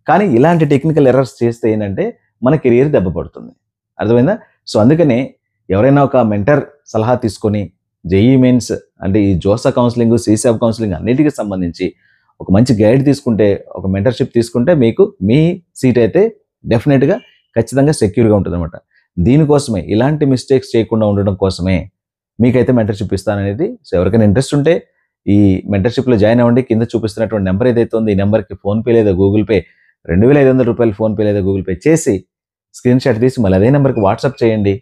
కానీ ఇలాంటి technical errors చేస్తే ఏంటంటే మన కెరియర్ దెబ్బపడుతుంది. అర్థమైందా? సో అందుకనే ఎవరైనా ఒక మెంటర్ సలహా తీసుకొని జేఈఈ మెయిన్స్ అంటే ఈ జోసా కౌన్సిలింగ్, సీసాబ్ కౌన్సిలింగ్ అన్నిటికీ సంబంధించి ఒక మంచి గైడ్ తీసుకుంటే, ఒక మెంటర్షిప్ తీసుకుంటే మీకు మీ సీట్ అయితే డెఫినెట్గా ఖచ్చితంగా సెక్యూర్గా ఉంటుంది అనమాట. దీనికోసమే ఇలాంటి మిస్టేక్స్ చేయకుండా ఉండడం కోసమే మీకైతే మెంటర్షిప్ ఇస్తాననేది. సో ఎవరికైనా ఇంట్రెస్ట్ ఉంటే ఈ మెంటర్షిప్లో జాయిన్ అవ్వండి. కింద చూపిస్తున్నటువంటి నెంబర్ ఏదైతే ఉందో ఈ నెంబర్కి ఫోన్పే లేదా గూగుల్ పే 2500 రూపాయలు ఫోన్పే లేదా గూగుల్ పే చేసి స్క్రీన్ షాట్ తీసి మళ్ళీ అదే నెంబర్కి వాట్సాప్ చేయండి.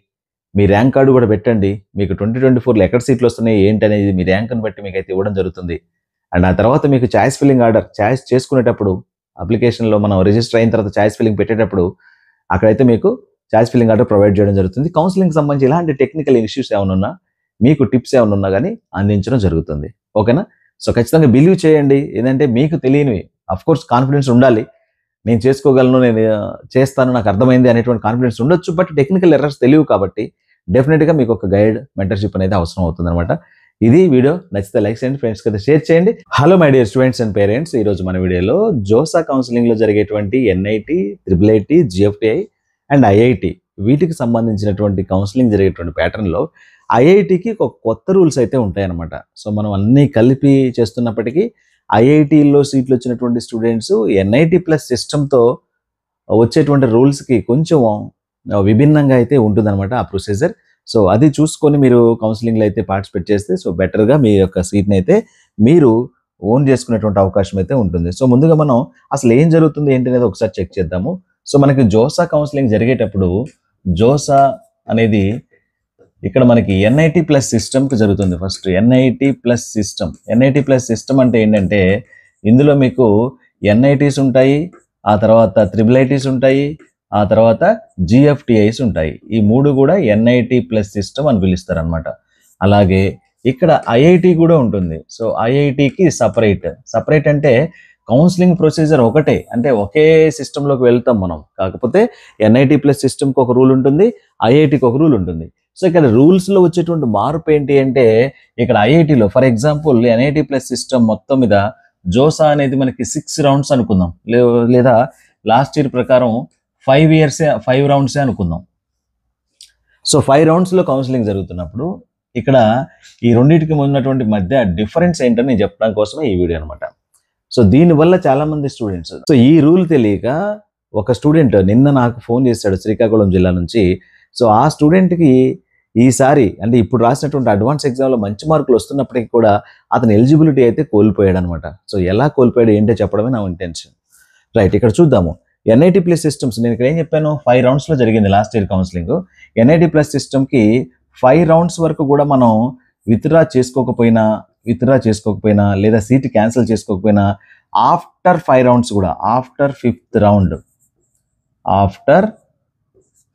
మీ ర్యాంక్ కార్డు కూడా పెట్టండి. మీకు 2024లో ఎక్కడ సీట్లు వస్తున్నాయి ఏంటి అనేది మీ ర్యాంక్ని బట్టి మీకు అయితే ఇవ్వడం జరుగుతుంది. అండ్ ఆ తర్వాత మీకు చాయిస్ ఫిల్లింగ్ ఆర్డర్ చాయిస్ చేసుకునేటప్పుడు అప్లికేషన్లో మనం రిజిస్టర్ అయిన తర్వాత చాయిస్ ఫిల్లింగ్ పెట్టేటప్పుడు అక్కడైతే మీకు చాయిస్ ఫిల్లింగ్ ఆర్డర్ ప్రొవైడ్ చేయడం జరుగుతుంది. కౌన్సిలింగ్ సంబంధించి ఇలాంటి టెక్నికల్ ఇష్యూస్ ఏమైనా ఉన్నా, మీకు టిప్స్ ఏమైనా ఉన్నా కానీ అందించడం జరుగుతుంది. ఓకేనా? సో ఖచ్చితంగా బిలీవ్ చేయండి. ఏంటంటే మీకు తెలియనివి, అఫ్కోర్స్ కాన్ఫిడెన్స్ ఉండాలి. నేను చేసుకోగలను, నేను చేస్తాను, నాకు అర్థమైంది అనేటువంటి కాన్ఫిడెన్స్ ఉండొచ్చు. బట్ టెక్నికల్ ఎర్రర్స్ తెలియవు కాబట్టి డెఫినెట్గా మీకు ఒక గైడ్, మెంటర్షిప్ అనేది అవసరం అవుతుంది అనమాట. ఇది వీడియో నచ్చితే లైక్ చేయండి, ఫ్రెండ్స్కి అయితే షేర్ చేయండి. Hello my dear students and parents, ఈరోజు మన వీడియోలో జోసా కౌన్సిలింగ్లో జరిగేటువంటి NIT, IIIT, GFTI and IIT వీటికి సంబంధించినటువంటి కౌన్సిలింగ్ జరిగేటువంటి ప్యాటర్న్లో IITకి ఒక కొత్త రూల్స్ అయితే ఉంటాయన్నమాట. సో మనం అన్నీ కలిపి చేస్తున్నప్పటికీ IITలో సీట్లు వచ్చినటువంటి స్టూడెంట్స్ NIT ప్లస్ సిస్టమ్తో వచ్చేటువంటి రూల్స్కి కొంచెం విభిన్నంగా అయితే ఉంటుందన్నమాట ఆ ప్రొసీజర్. సో అది చూసుకొని మీరు కౌన్సిలింగ్లో అయితే పార్టిసిపేట్ చేస్తే సో బెటర్గా మీ యొక్క సీట్ని అయితే మీరు ఓన్ చేసుకునేటువంటి అవకాశం అయితే ఉంటుంది. సో ముందుగా మనం అసలు ఏం జరుగుతుంది ఏంటి అనేది ఒకసారి చెక్ చేద్దాము. సో మనకి జోసా కౌన్సిలింగ్ జరిగేటప్పుడు జోసా అనేది ఇక్కడ మనకి NIT ప్లస్ సిస్టమ్కి జరుగుతుంది. First NIT plus system. NIT plus system అంటే ఏంటంటే ఇందులో మీకు NITs ఉంటాయి, ఆ తర్వాత IIITs ఉంటాయి, ఆ తర్వాత GFTIs ఉంటాయి. ఈ మూడు కూడా NIT ప్లస్ సిస్టమ్ అని పిలుస్తారు అనమాట. అలాగే ఇక్కడ IIT కూడా ఉంటుంది. సో IITకి సపరేట్ అంటే కౌన్సిలింగ్ ప్రొసీజర్ ఒకటే, అంటే ఒకే సిస్టంలోకి వెళ్తాం మనం. కాకపోతే NIT ప్లస్ సిస్టమ్కి ఒక రూల్ ఉంటుంది, IITకి ఒక రూల్ ఉంటుంది. సో ఇక్కడ రూల్స్లో వచ్చేటువంటి మార్పు ఏంటి అంటే ఇక్కడ IITలో for example NIT plus system మొత్తం మీద జోసా అనేది మనకి 6 రౌండ్స్ అనుకుందాం, లేదా లాస్ట్ ఇయర్ ప్రకారం 5 రౌండ్సే అనుకుందాం. సో 5 రౌండ్స్లో కౌన్సిలింగ్ జరుగుతున్నప్పుడు ఇక్కడ ఈ రెండింటికి ఉన్నటువంటి మధ్య డిఫరెన్స్ ఏంటని నేను చెప్పడం కోసమే ఈ వీడియో అనమాట. సో దీనివల్ల చాలామంది స్టూడెంట్స్ సో ఈ రూల్ తెలియక ఒక స్టూడెంట్ నిన్న నాకు ఫోన్ చేశాడు శ్రీకాకుళం జిల్లా నుంచి. సో ఆ స్టూడెంట్కి ఈసారి అంటే ఇప్పుడు రాసినటువంటి అడ్వాన్స్ ఎగ్జామ్లో మంచి మార్కులు వస్తున్నప్పటికీ కూడా అతను ఎలిజిబిలిటీ అయితే కోల్పోయాడు అనమాట. సో ఎలా కోల్పోయాడు ఏంటో చెప్పడమే నా ఇంటెన్షన్. రైట్, ఇక్కడ చూద్దాము. NIT ప్లస్ సిస్టమ్స్ నేను ఇక్కడ ఏం చెప్పాను, 5 రౌండ్స్లో జరిగింది last year counselling. NIT plus సిస్టమ్కి 5 రౌండ్స్ వరకు కూడా మనం విత్డ్రా చేసుకోకపోయినా లేదా సీట్ క్యాన్సిల్ చేసుకోకపోయినా ఆఫ్టర్ 5 రౌండ్స్ కూడా ఆఫ్టర్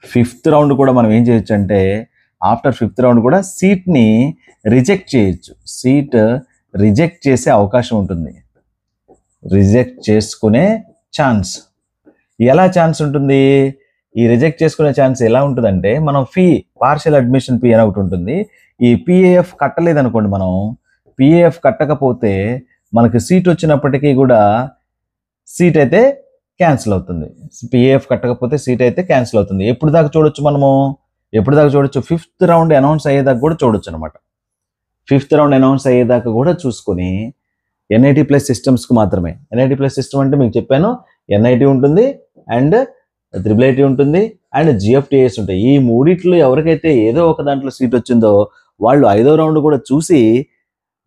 ఫిఫ్త్ రౌండ్ కూడా మనం ఏం చేయొచ్చు అంటే ఆఫ్టర్ 5th రౌండ్ కూడా సీట్ని రిజెక్ట్ చేయొచ్చు. సీట్ రిజెక్ట్ చేసే అవకాశం ఉంటుంది, రిజెక్ట్ చేసుకునే ఛాన్స్. ఎలా ఛాన్స్ ఉంటుంది? ఈ రిజెక్ట్ చేసుకునే ఛాన్స్ ఎలా ఉంటుందంటే మనం పార్షియల్ అడ్మిషన్ ఫీ అని ఒకటి ఉంటుంది. ఈ PAF కట్టలేదనుకోండి, మనం PAF కట్టకపోతే మనకి సీట్ వచ్చినప్పటికీ కూడా సీట్ అయితే క్యాన్సిల్ అవుతుంది. PAF కట్టకపోతే సీట్ అయితే క్యాన్సిల్ అవుతుంది. ఎప్పుడు దాకా చూడొచ్చు మనము? 5th రౌండ్ అనౌన్స్ అయ్యేదాకా కూడా చూడొచ్చు అనమాట. 5th రౌండ్ అనౌన్స్ అయ్యేదాకా కూడా చూసుకొని NIT ప్లస్ సిస్టమ్స్కి మాత్రమే. NIT ప్లస్ సిస్టమ్ అంటే మీకు చెప్పాను, NIT ఉంటుంది అండ్ IIIT ఉంటుంది అండ్ GFTIs ఉంటాయి. ఈ మూడిట్లో ఎవరికైతే ఏదో ఒక దాంట్లో సీట్ వచ్చిందో వాళ్ళు 5వ రౌండ్ కూడా చూసి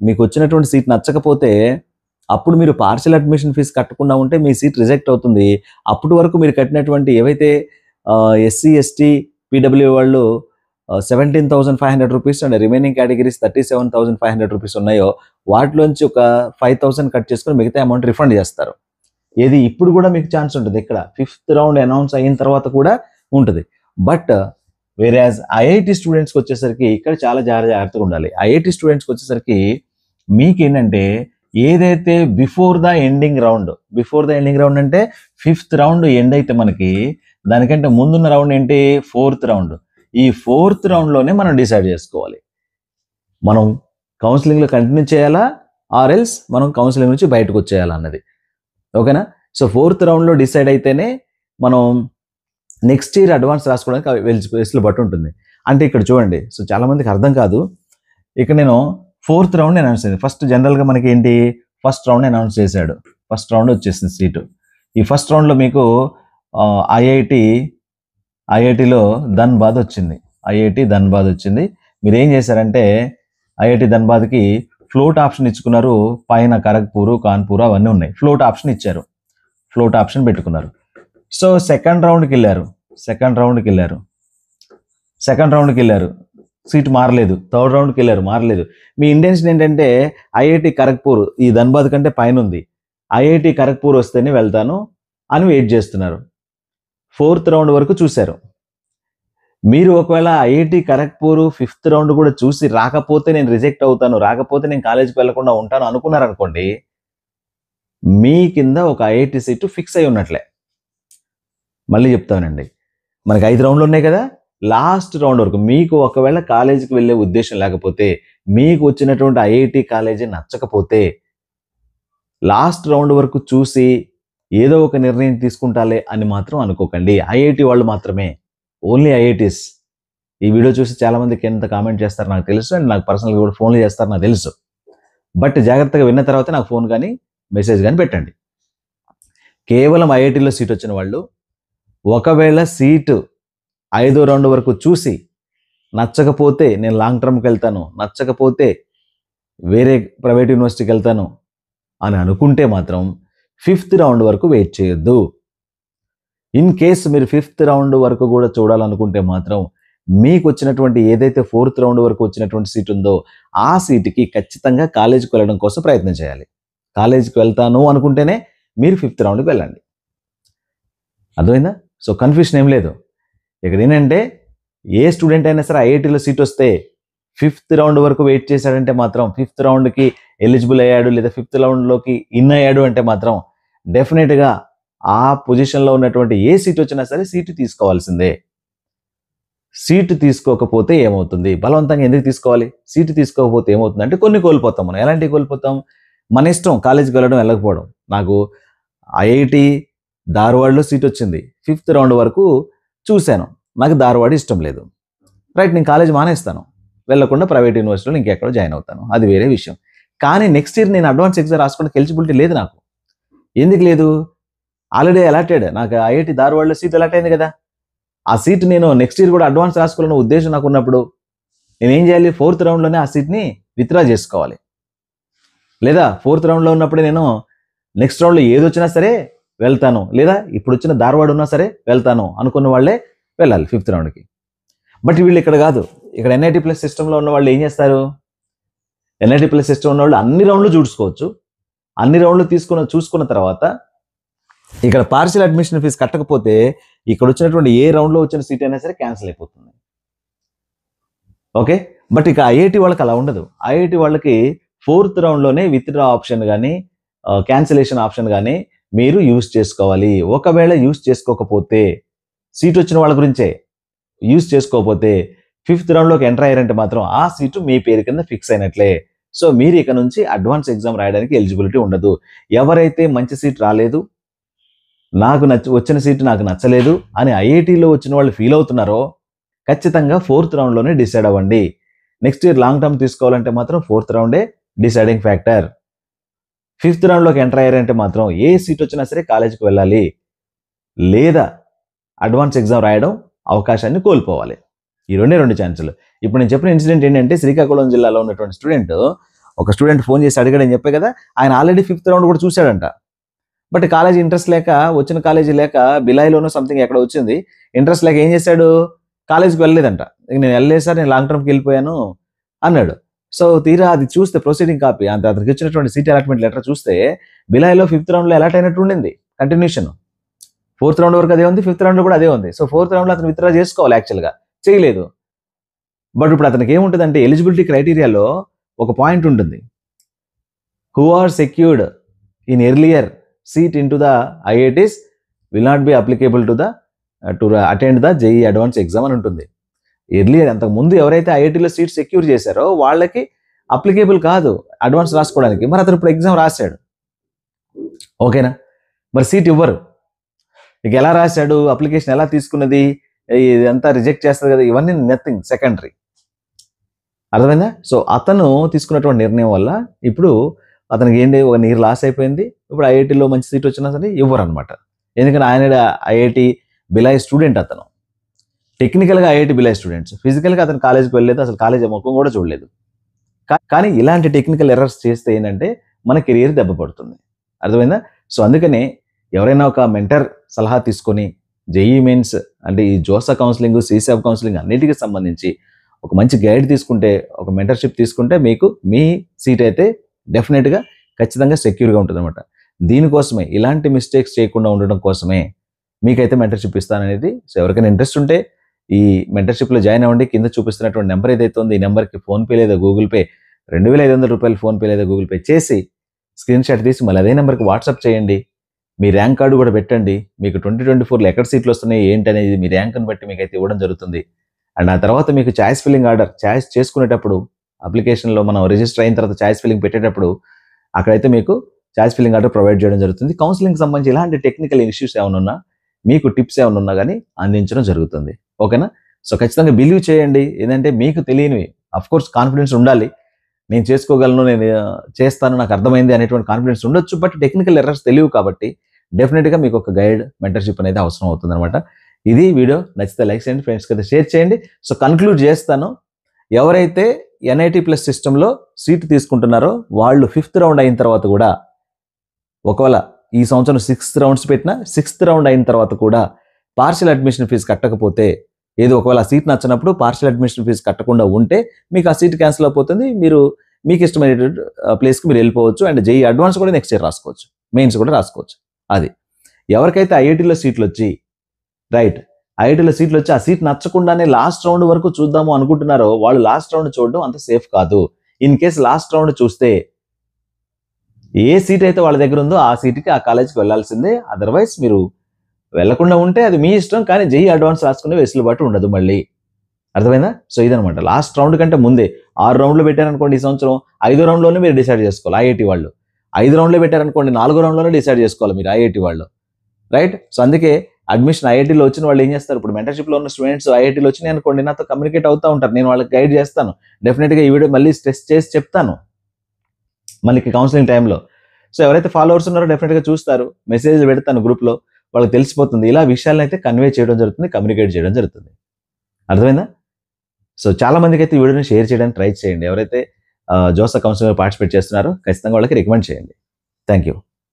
మీకు వచ్చినటువంటి సీట్ నచ్చకపోతే అప్పుడు మీరు పార్షియల్ అడ్మిషన్ ఫీజు కట్టకుండా ఉంటే మీ సీట్ రిజెక్ట్ అవుతుంది. అప్పటి వరకు మీరు కట్టినటువంటి ఏవైతే SC, ST, PW వాళ్ళు 17,500 rupees and remaining categories 37,500 rupees ఉన్నాయో వాటిలోంచి ఒక 5,000 కట్ చేసుకొని మిగతా అమౌంట్ రిఫండ్ చేస్తారు. ఏది ఇప్పుడు కూడా మీకు ఛాన్స్ ఉంటుంది. ఇక్కడ 5th రౌండ్ అనౌన్స్ అయిన తర్వాత కూడా ఉంటుంది. బట్ వేరేజ్ IIT స్టూడెంట్స్కి వచ్చేసరికి ఇక్కడ చాలా జాగ్రత్తగా ఉండాలి. IIT స్టూడెంట్స్కి వచ్చేసరికి మీకు ఏంటంటే ఏదైతే బిఫోర్ ద ఎండింగ్ రౌండ్ అంటే 5th రౌండ్ ఎండ్ అయితే మనకి దానికంటే ముందున్న రౌండ్ ఏంటి? 4th round. ఈ 4th రౌండ్లోనే మనం డిసైడ్ చేసుకోవాలి మనం కౌన్సిలింగ్లో కంటిన్యూ చేయాలా ఆర్ ఎల్స్ మనం కౌన్సిలింగ్ నుంచి బయటకు వచ్చేయాలా అన్నది. ఓకేనా? సో 4th రౌండ్లో డిసైడ్ అయితేనే మనం నెక్స్ట్ ఇయర్ అడ్వాన్స్ రాసుకోవడానికి వెసులుబాటు ఉంటుంది. అంటే ఇక్కడ చూడండి, సో చాలామందికి అర్థం కాదు. ఇక్కడ నేను 4th రౌండ్ అనౌన్స్ చేశాను. ఫస్ట్ జనరల్గా మనకి ఏంటి, ఫస్ట్ రౌండ్ అనౌన్స్ చేశాడు, ఫస్ట్ రౌండ్ వచ్చేసింది సీటు. ఈ ఫస్ట్ రౌండ్లో మీకు ఐఐటిలో ధన్బాద్ వచ్చింది, మీరు ఏం చేశారంటే ఐఐటి ధన్బాద్కి ఫ్లోట్ ఆప్షన్ ఇచ్చుకున్నారు. పైన ఖరగ్పూర్, కాన్పూర్ అవన్నీ ఉన్నాయి, ఫ్లోట్ ఆప్షన్ ఇచ్చారు, ఫ్లోట్ ఆప్షన్ పెట్టుకున్నారు. సో సెకండ్ రౌండ్కి వెళ్ళారు, సీట్ మారలేదు. థర్డ్ రౌండ్కి వెళ్ళారు, మారలేదు. మీ ఇంటెన్షన్ ఏంటంటే ఐఐటి ఖరగ్పూర్ ఈ ధన్బాద్ కంటే పైన ఉంది, ఐఐటి ఖరగ్పూర్ వస్తేనే వెళ్తాను అని వెయిట్ చేస్తున్నారు. 4th రౌండ్ వరకు చూశారు. మీరు ఒకవేళ ఐఐటి ఖరగ్పూర్ 5th రౌండ్ కూడా చూసి రాకపోతే నేను రిజెక్ట్ అవుతాను, రాకపోతే నేను కాలేజీకి వెళ్లకుండా ఉంటాను అనుకున్నారనుకోండి, మీ కింద ఒక ఐఐటి సీటు ఫిక్స్ అయి ఉన్నట్లే. మళ్ళీ చెప్తానండి, మనకి 5 రౌండ్లు ఉన్నాయి కదా, లాస్ట్ రౌండ్ వరకు మీకు ఒకవేళ కాలేజీకి వెళ్ళే ఉద్దేశం లేకపోతే, మీకు వచ్చినటువంటి ఐఐటి కాలేజీ నచ్చకపోతే, లాస్ట్ రౌండ్ వరకు చూసి ఏదో ఒక నిర్ణయం తీసుకుంటాలే అని మాత్రం అనుకోకండి. ఐఐటి వాళ్ళు మాత్రమే, ఓన్లీ ఐఐటీస్. ఈ వీడియో చూసి చాలామందికి ఎంత కామెంట్ చేస్తారు నాకు తెలుసు, అండ్ నాకు పర్సనల్గా కూడా ఫోన్లు చేస్తారు నాకు తెలుసు. బట్ జాగ్రత్తగా విన్న తర్వాత నాకు ఫోన్ కానీ మెసేజ్ కానీ పెట్టండి. కేవలం ఐఐటీలో సీట్ వచ్చిన వాళ్ళు ఒకవేళ సీటు 5వ రౌండ్ వరకు చూసి నచ్చకపోతే నేను లాంగ్ టర్మ్కి వెళ్తాను, నచ్చకపోతే వేరే ప్రైవేట్ యూనివర్సిటీకి వెళ్తాను అని అనుకుంటే మాత్రం 5th రౌండ్ వరకు వెయిట్ చేయొద్దు. ఇన్ కేస్ మీరు 5th రౌండ్ వరకు కూడా చూడాలనుకుంటే మాత్రం మీకు వచ్చినటువంటి ఏదైతే 4th రౌండ్ వరకు వచ్చినటువంటి సీట్ ఉందో ఆ సీటుకి ఖచ్చితంగా కాలేజీకి వెళ్ళడం కోసం ప్రయత్నం చేయాలి. కాలేజీకి వెళ్తాను అనుకుంటేనే మీరు 5th రౌండ్కి వెళ్ళండి. అర్థమైందా? సో కన్ఫ్యూషన్ ఏం లేదు. ఇక్కడ ఏంటంటే ఏ స్టూడెంట్ అయినా సరే ఐఐటీలో సీట్ వస్తే 5th రౌండ్ వరకు వెయిట్ చేశాడంటే మాత్రం 5th రౌండ్కి ఎలిజిబుల్ అయ్యాడు, లేదా 5th రౌండ్లోకి ఇన్ అయ్యాడు అంటే మాత్రం డెఫినెట్గా ఆ పొజిషన్లో ఉన్నటువంటి ఏ సీట్ వచ్చినా సరే సీటు తీసుకోవాల్సిందే. సీటు తీసుకోకపోతే ఏమవుతుంది, బలవంతంగా ఎందుకు తీసుకోవాలి? సీటు తీసుకోకపోతే ఏమవుతుంది అంటే కొన్ని కోల్పోతాం మనం. ఎలాంటివి కోల్పోతాం? మన ఇష్టం కాలేజీకి వెళ్ళడం వెళ్ళకపోవడం. నాకు ఐఐటి ధార్వాడ్లో సీట్ వచ్చింది, 5th రౌండ్ వరకు చూశాను, నాకు ధార్వాడ్ ఇష్టం లేదు, రైట్, నేను కాలేజ్ మానేస్తాను, వెళ్ళకుండా ప్రైవేట్ యూనివర్సిటీలో ఇంకెక్కడో జాయిన్ అవుతాను, అది వేరే విషయం. కానీ నెక్స్ట్ ఇయర్ నేను అడ్వాన్స్ ఎగ్జామ్ రాసుకోవడానికి ఎలిజిబిలిటీ లేదు నాకు. ఎందుకు లేదు? ఆల్రెడీ అలాటెడ్, నాకు ఐఐటి ధార్వాడ్లో సీట్ అలాట్ అయింది కదా, ఆ సీట్ నేను నెక్స్ట్ ఇయర్ కూడా అడ్వాన్స్ రాసుకోవాలన్న ఉద్దేశం నాకు ఉన్నప్పుడు నేనేం చేయాలి? 4th రౌండ్లోనే ఆ సీట్ని విత్డ్రా చేసుకోవాలి. లేదా 4th రౌండ్లో ఉన్నప్పుడే నేను నెక్స్ట్ రౌండ్లో ఏది వచ్చినా సరే వెళ్తాను, లేదా ఇప్పుడు వచ్చిన ధార్వాడ్ ఉన్నా సరే వెళ్తాను అనుకున్న వాళ్ళే వెళ్ళాలి 5th రౌండ్కి. బట్ వీళ్ళు ఇక్కడ కాదు. ఇక్కడ ఎన్ఐటి ప్లస్ సిస్టంలో ఉన్న వాళ్ళు ఏం చేస్తారు? ఎన్ఐటి ప్లస్ సిస్టమ్ ఉన్న వాళ్ళు అన్ని రౌండ్లు చూసుకోవచ్చు. అన్ని రౌండ్లు చూసుకున్న తర్వాత ఇక్కడ పార్షియల్ అడ్మిషన్ ఫీజు కట్టకపోతే ఇక్కడ వచ్చినటువంటి ఏ రౌండ్లో వచ్చిన సీట్ అయినా సరే క్యాన్సిల్ అయిపోతుంది. ఓకే, బట్ ఇక ఐఐటి వాళ్ళకి అలా ఉండదు. ఐఐటి వాళ్ళకి 4th రౌండ్లోనే విత్డ్రా ఆప్షన్ కానీ క్యాన్సిలేషన్ ఆప్షన్ కానీ మీరు యూజ్ చేసుకోవాలి. ఒకవేళ యూజ్ చేసుకోకపోతే, సీట్ వచ్చిన వాళ్ళ గురించే, యూజ్ చేసుకోకపోతే 5th రౌండ్లోకి ఎంటర్ అయ్యారంటే మాత్రం ఆ సీటు మీ పేరు కింద ఫిక్స్ అయినట్లే. సో మీరు ఇక నుంచి అడ్వాన్స్ ఎగ్జామ్ రాయడానికి ఎలిజిబిలిటీ ఉండదు. ఎవరైతే మంచి సీట్ రాలేదు, నాకు వచ్చిన సీటు నాకు నచ్చలేదు అని ఐఐటీలో వచ్చిన వాళ్ళు ఫీల్ అవుతున్నారో ఖచ్చితంగా 4th రౌండ్లోనే డిసైడ్ అవ్వండి. నెక్స్ట్ ఇయర్ లాంగ్ టర్మ్ తీసుకోవాలంటే మాత్రం 4th రౌండే డిసైడింగ్ ఫ్యాక్టర్. 5th రౌండ్లోకి ఎంటర్ అయ్యారంటే మాత్రం ఏ సీట్ వచ్చినా సరే కాలేజీకి వెళ్ళాలి, లేదా అడ్వాన్స్ ఎగ్జామ్ రాయడం అవకాశాన్ని కోల్పోవాలి. ఈ రెండు ఛాన్సులు. ఇప్పుడు నేను చెప్పిన ఇన్సిడెంట్ ఏంటంటే, శ్రీకాకుళం జిల్లాలో ఉన్నటువంటి ఒక స్టూడెంట్ ఫోన్ చేసి అడిగాడని చెప్పే కదా, ఆయన ఆల్రెడీ 5th రౌండ్ కూడా చూశాడంట. బట్ కాలేజీ ఇంట్రెస్ట్ లేక, వచ్చిన కాలేజీ లేక, బిలాయిలోనో సంథింగ్ ఎక్కడ వచ్చింది, ఇంట్రెస్ట్ లేక ఏం చేశాడు, కాలేజీకి వెళ్ళలేదంట. నేను వెళ్ళలేదు సార్, నేను లాంగ్ టర్మ్కి వెళ్ళిపోయాను అన్నాడు. సో తీరా అది చూస్తే ప్రొసీడింగ్ కాపీ, అతనికి ఇచ్చినటువంటి సీట్ అలాట్మెంట్ లెటర్ చూస్తే బిలాయిలో 5th రౌండ్లో అలాట్ అయినట్టు ఉండింది. కంటిన్యూషన్ 4th రౌండ్ వరకు అదే ఉంది, 5th రౌండ్లో కూడా అదే ఉంది. సో 4th రౌండ్లో అతను విత్డ్రా చేసుకోవాలి, యాక్చువల్గా చేయలేదు. బట్ ఇప్పుడు అతనికి ఏముంటుందంటే, ఎలిజిబిలిటీ క్రైటీరియాలో ఒక పాయింట్ ఉంటుంది, who are secured in earlier seat in to the IITs will not be applicable to attend the JEE advance exam అని ఉంటుంది. ఎర్లియర్, అంతకుముందు ఎవరైతే ఐఐటీలో సీట్ సెక్యూర్ చేశారో వాళ్ళకి అప్లికేబుల్ కాదు అడ్వాన్స్ రాసుకోవడానికి. మరి అతను ఇప్పుడు ఎగ్జామ్ రాశాడు, ఓకేనా? మరి సీట్ ఇవ్వరు. ఇక ఎలా రాశాడు, అప్లికేషన్ ఎలా తీసుకున్నది, ఇదంతా రిజెక్ట్ చేస్తుంది కదా, ఇవన్నీ నథింగ్, సెకండరీ. అర్థమైందా? సో అతను తీసుకున్నటువంటి నిర్ణయం వల్ల ఇప్పుడు అతనికి ఏంటి, ఒక నీరు లాస్ అయిపోయింది. ఇప్పుడు ఐఐటీలో మంచి సీట్ వచ్చినా సరే ఇవ్వరు అనమాట. ఎందుకంటే ఆయన ఐఐటి బిలాయ్ స్టూడెంట్. అతను టెక్నికల్గా ఐఐటి బిలాయ్ స్టూడెంట్స్, ఫిజికల్గా అతను కాలేజ్కి వెళ్ళలేదు, అసలు కాలేజ్ ముఖం కూడా చూడలేదు. కానీ ఇలాంటి టెక్నికల్ ఎర్రర్స్ చేస్తే ఏంటంటే మన కెరీర్ దెబ్బపడుతుంది. అర్థమైందా? సో అందుకనే ఎవరైనా ఒక మెంటర్ సలహా తీసుకొని జేఈ మెయిన్స్ అంటే ఈ జోసా కౌన్సిలింగ్, సీసాబ్ కౌన్సిలింగ్ అన్నిటికీ సంబంధించి ఒక మంచి గైడ్ తీసుకుంటే, ఒక మెంటర్షిప్ తీసుకుంటే మీకు మీ సీట్ అయితే డెఫినెట్గా ఖచ్చితంగా సెక్యూర్గా ఉంటుంది అనమాట. దీనికోసమే, ఇలాంటి మిస్టేక్స్ చేయకుండా ఉండడం కోసమే మీకైతే మెంటర్షిప్ ఇస్తాననేది. సో ఎవరికైనా ఇంట్రెస్ట్ ఉంటే ఈ మెంటర్షిప్లో జాయిన్ అవ్వండి. కింద చూపిస్తున్నటువంటి నెంబర్ ఏదైతే ఉందో ఈ నెంబర్కి ఫోన్పే లేదా గూగుల్ పే 2500 రూపాయలు ఫోన్పే లేదా గూగుల్ పే చేసి స్క్రీన్ షాట్ తీసి మళ్ళీ అదే నెంబర్కి వాట్సాప్ చేయండి. మీ ర్యాంక్ కార్డు కూడా పెట్టండి. మీకు 2024లో ఎక్కడ సీట్లు వస్తున్నాయి ఏంటి అనేది మీ ర్యాంక్ని బట్టి మీకు అయితే ఇవ్వడం జరుగుతుంది. అండ్ ఆ తర్వాత మీకు చాయిస్ ఫిల్లింగ్ ఆర్డర్ చాయిస్ చేసుకునేటప్పుడు అప్లికేషన్లో మనం రిజిస్టర్ అయిన తర్వాత చాయిస్ ఫిల్లింగ్ పెట్టేటప్పుడు అక్కడైతే మీకు చాయిస్ ఫిల్లింగ్ ఆర్డర్ ప్రొవైడ్ చేయడం జరుగుతుంది. కౌన్సిలింగ్ సంబంధించి ఇలాంటి టెక్నికల్ ఇష్యూస్ ఏమైనా ఉన్నా, మీకు టిప్స్ ఏమైనా ఉన్నా కానీ అందించడం జరుగుతుంది. ఓకేనా? సో ఖచ్చితంగా బిలీవ్ చేయండి. ఏంటంటే మీకు తెలియనివి, అఫ్కోర్స్ కాన్ఫిడెన్స్ ఉండాలి. నేను చేసుకోగలను, నేను చేస్తాను, నాకు అర్థమైంది అనేటువంటి కాన్ఫిడెన్స్ ఉండొచ్చు. బట్ టెక్నికల్ ఎర్రర్స్ తెలియవు కాబట్టి డెఫినెట్గా మీకు ఒక గైడ్, మెంటర్షిప్ అనేది అవసరం అవుతుంది అనమాట. ఇది వీడియో నచ్చితే లైక్ చేయండి, ఫ్రెండ్స్కి అయితే షేర్ చేయండి. సో కన్క్లూడ్ చేస్తాను. ఎవరైతే ఎన్ఐటి ప్లస్ సిస్టంలో సీట్ తీసుకుంటున్నారో వాళ్ళు 5th రౌండ్ అయిన తర్వాత కూడా, ఒకవేళ ఈ సంవత్సరం 6 రౌండ్స్ పెట్టినా 6th రౌండ్ అయిన తర్వాత కూడా పార్షియల్ అడ్మిషన్ ఫీజు కట్టకపోతే, ఏదో ఒకవేళ ఆ సీట్ నచ్చినప్పుడు పార్షియల్ అడ్మిషన్ ఫీజు కట్టకుండా ఉంటే మీకు ఆ సీట్ క్యాన్సిల్ అయిపోతుంది. మీరు మీకు ఇష్టమైనటువంటి ప్లేస్కి మీరు వెళ్ళిపోవచ్చు. అండ్ జేఈ అడ్వాన్స్ కూడా నెక్స్ట్ ఇయర్ రాసుకోవచ్చు, మెయిన్స్ కూడా రాసుకోవచ్చు. అది ఎవరికైతే ఐఐటీలో సీట్లు వచ్చి ఐఐటీలో సీట్లు వచ్చి ఆ సీట్ నచ్చకుండానే లాస్ట్ రౌండ్ వరకు చూద్దాము అనుకుంటున్నారో వాళ్ళు లాస్ట్ రౌండ్ చూడడం అంత సేఫ్ కాదు. ఇన్ కేసు లాస్ట్ రౌండ్ చూస్తే ఏ సీట్ అయితే వాళ్ళ దగ్గర ఉందో ఆ సీట్కి, ఆ కాలేజ్కి వెళ్ళాల్సిందే. అదర్వైజ్ మీరు వెళ్లకుండా ఉంటే అది మీ ఇష్టం. కానీ జేఈ అడ్వాన్స్ రాసుకునే వెసులుబాటు ఉండదు మళ్ళీ. అర్థమైందా? సో ఇదనమాట. లాస్ట్ రౌండ్ కంటే ముందే 6 రౌండ్లు పెట్టారనుకోండి, ఈ సంవత్సరం 5వ రౌండ్లోనే మీరు డిసైడ్ చేసుకోవాలి. ఐఐటీ వాళ్ళు 5 రౌండ్లో పెట్టారనుకోండి, 4వ రౌండ్లోనే డిసైడ్ చేసుకోవాలి మీరు ఐఐటీ వాళ్ళు. సో అందుకే అడ్మిషన్ ఐఐటీలో వచ్చిన వాళ్ళు ఏం చేస్తారు, ఇప్పుడు మెంటర్షిప్లో ఉన్న స్టూడెంట్స్ ఐఐటీలో వచ్చినాయి అనుకోండి, నాతో కమ్యూనికేట్ అవుతూ ఉంటారు. నేను వాళ్ళకి గైడ్ చేస్తాను. డెఫినెట్గా ఈ వీడియో మళ్ళీ స్ట్రెస్ చేసి చెప్తాను మళ్ళీ కౌన్సిలింగ్ టైంలో. సో ఎవరైతే ఫాలోవర్స్ ఉన్నారో డెఫినెట్గా చూస్తారు, మెసేజ్లు పెడతాను గ్రూప్లో, వాళ్ళకి తెలిసిపోతుంది. ఇలా విషయాలను అయితే కన్వే చేయడం జరుగుతుంది, కమ్యూనికేట్ చేయడం జరుగుతుంది. అర్థమైందా? సో చాలా మందికి అయితే ఈ వీడియోని షేర్ చేయడానికి ట్రై చేయండి. ఎవరైతే జోసా కౌన్సిలింగ్లో పార్టిసిపేట్ చేస్తున్నారో ఖచ్చితంగా వాళ్ళకి రికమెండ్ చేయండి. Thank you.